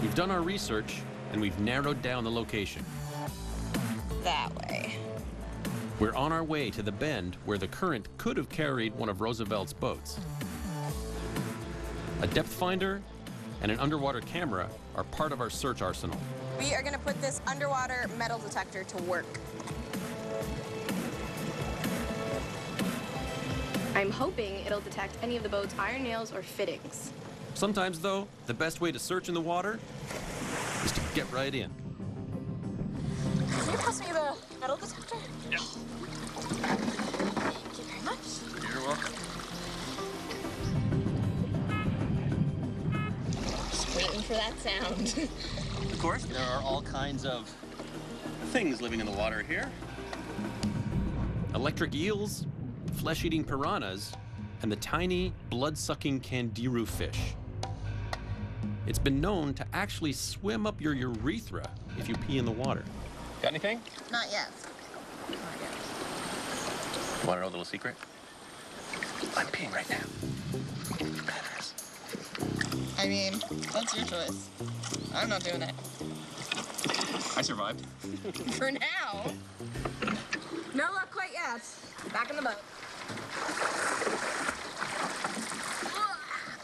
We've done our research, and we've narrowed down the location. That way. We're on our way to the bend where the current could have carried one of Roosevelt's boats. A depth finder and an underwater camera are part of our search arsenal. We are going to put this underwater metal detector to work. I'm hoping it'll detect any of the boat's iron nails or fittings. Sometimes, though, the best way to search in the water is to get right in. Can you pass me the metal detector? Yeah. Thank you very much. You're welcome. Just waiting for that sound. Of course, there are all kinds of things living in the water here. Electric eels, flesh-eating piranhas, and the tiny, blood-sucking candiru fish. It's been known to actually swim up your urethra if you pee in the water. Got anything? Not yet. Not yet. Want to know a little secret? I'm peeing right now. Matters. I mean, that's your choice. I'm not doing it. I survived. For now. No luck quite yet. Back in the boat.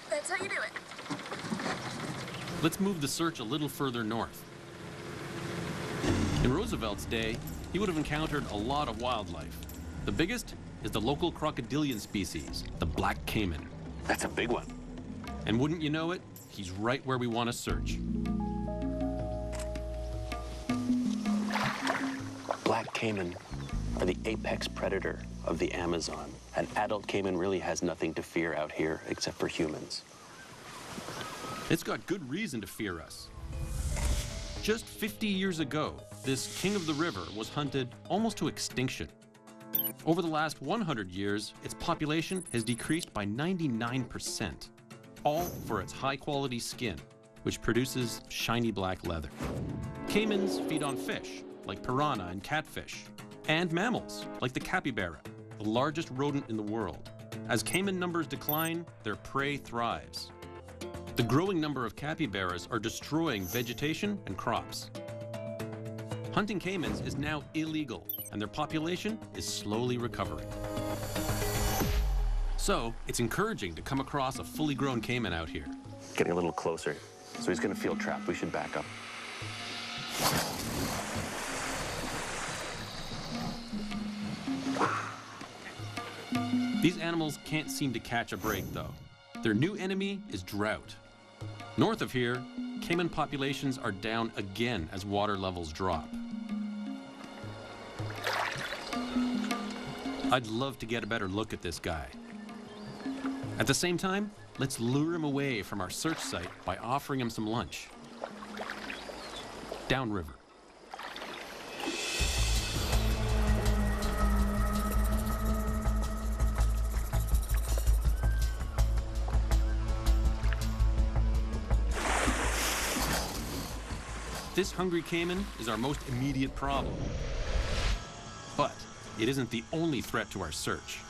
That's how you do it. Let's move the search a little further north. In Roosevelt's day, he would have encountered a lot of wildlife. The biggest is the local crocodilian species, the black caiman. That's a big one. And wouldn't you know it, he's right where we want to search. Black caiman are the apex predator of the Amazon. An adult caiman really has nothing to fear out here except for humans. It's got good reason to fear us. Just 50 years ago, this king of the river was hunted almost to extinction. Over the last 100 years, its population has decreased by 99%, all for its high-quality skin, which produces shiny black leather. Caimans feed on fish, like piranha and catfish, and mammals, like the capybara, the largest rodent in the world. As caiman numbers decline, their prey thrives. The growing number of capybaras are destroying vegetation and crops. Hunting caimans is now illegal, and their population is slowly recovering. So, it's encouraging to come across a fully grown caiman out here. Getting a little closer, so he's gonna feel trapped. We should back up. These animals can't seem to catch a break, though. Their new enemy is drought. North of here, caiman populations are down again as water levels drop. I'd love to get a better look at this guy. At the same time, let's lure him away from our search site by offering him some lunch. Downriver. This hungry caiman is our most immediate problem. But it isn't the only threat to our search.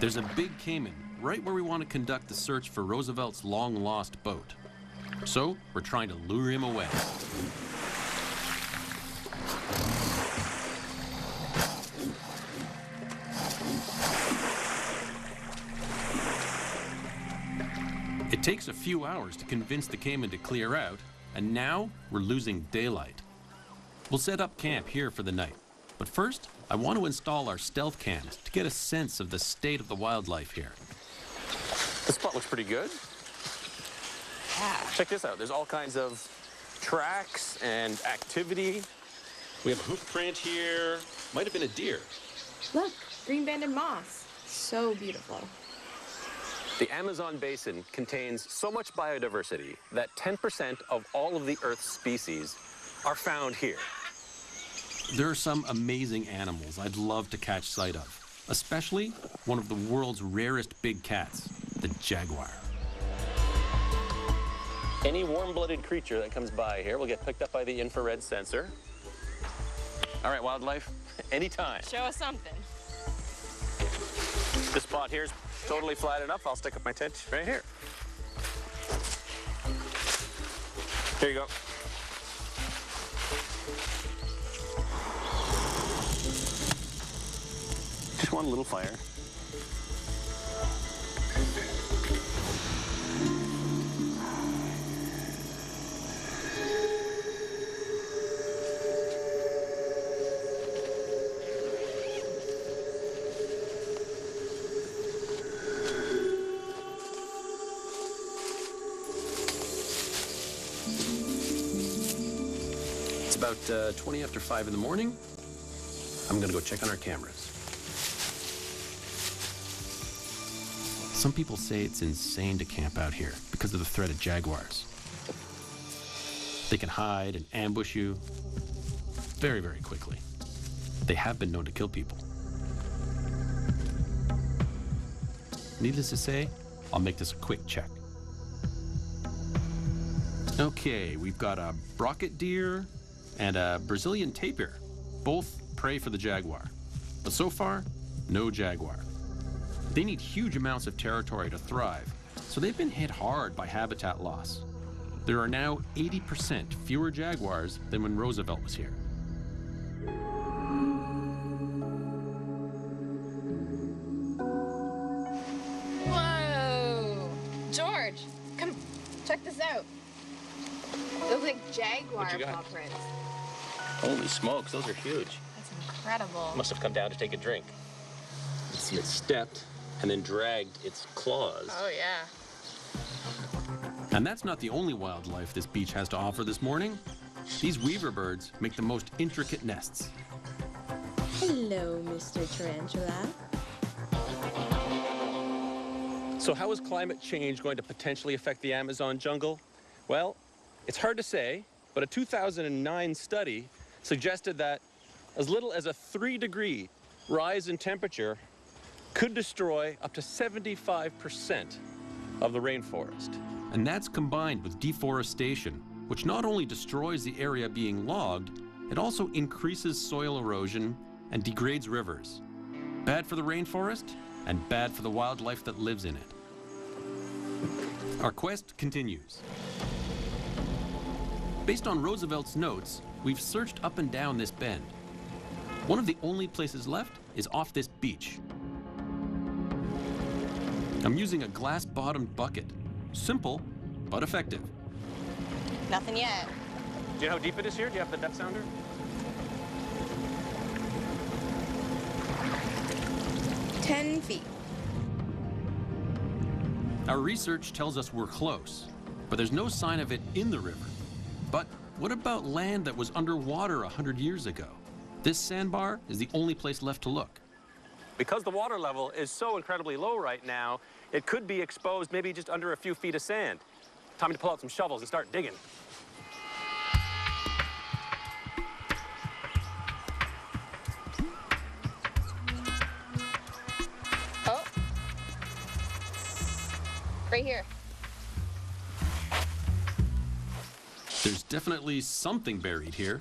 There's a big caiman right where we want to conduct the search for Roosevelt's long-lost boat. So we're trying to lure him away. It takes a few hours to convince the caiman to clear out, and now we're losing daylight. We'll set up camp here for the night. But first, I want to install our stealth cams to get a sense of the state of the wildlife here. This spot looks pretty good. Yeah. Check this out. There's all kinds of tracks and activity. We have a hoof print here. Might have been a deer. Look, green banded moss. So beautiful. The Amazon basin contains so much biodiversity that 10% of all of the Earth's species are found here. There are some amazing animals I'd love to catch sight of, especially one of the world's rarest big cats, the jaguar. Any warm-blooded creature that comes by here will get picked up by the infrared sensor. All right, wildlife, anytime. Show us something. This spot here is totally flat enough. I'll stick up my tent right here. Here you go. Just one little fire. It's about 20 after 5 in the morning. I'm gonna go check on our cameras. Some people say it's insane to camp out here because of the threat of jaguars. They can hide and ambush you very, very quickly. They have been known to kill people. Needless to say, I'll make this a quick check. Okay, we've got a brocket deer and a Brazilian tapir. Both prey for the jaguar. But so far, no jaguar. They need huge amounts of territory to thrive, so they've been hit hard by habitat loss. There are now 80% fewer jaguars than when Roosevelt was here. Whoa! George, come check this out. Those like jaguar What you got? paw prints. Holy smokes, those are huge. That's incredible. Must have come down to take a drink. You see it stepped and then dragged its claws. Oh yeah. And that's not the only wildlife this beach has to offer this morning. These weaver birds make the most intricate nests. Hello, Mr. Tarantula. So how is climate change going to potentially affect the Amazon jungle? Well, it's hard to say, but a 2009 study suggested that as little as a 3-degree rise in temperature could destroy up to 75% of the rainforest. And that's combined with deforestation, which not only destroys the area being logged, it also increases soil erosion and degrades rivers. Bad for the rainforest and bad for the wildlife that lives in it. Our quest continues. Based on Roosevelt's notes, we've searched up and down this bend. One of the only places left is off this beach. I'm using a glass-bottomed bucket. Simple, but effective. Nothing yet. Do you know how deep it is here? Do you have the depth sounder? 10 feet. Our research tells us we're close, but there's no sign of it in the river. But what about land that was underwater 100 years ago? This sandbar is the only place left to look. Because the water level is so incredibly low right now, it could be exposed maybe just under a few feet of sand. Time to pull out some shovels and start digging. Oh. Right here. There's definitely something buried here.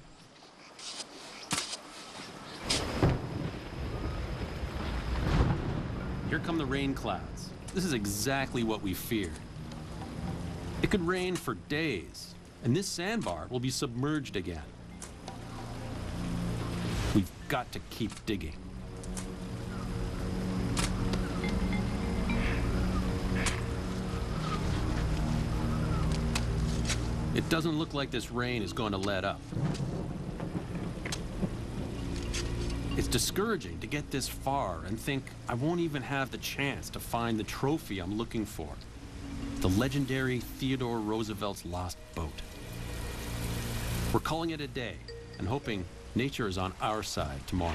Here come the rain clouds. This is exactly what we feared. It could rain for days, and this sandbar will be submerged again. We've got to keep digging. It doesn't look like this rain is going to let up. It's discouraging to get this far and think I won't even have the chance to find the trophy I'm looking for. The legendary Theodore Roosevelt's lost boat. We're calling it a day and hoping nature is on our side tomorrow.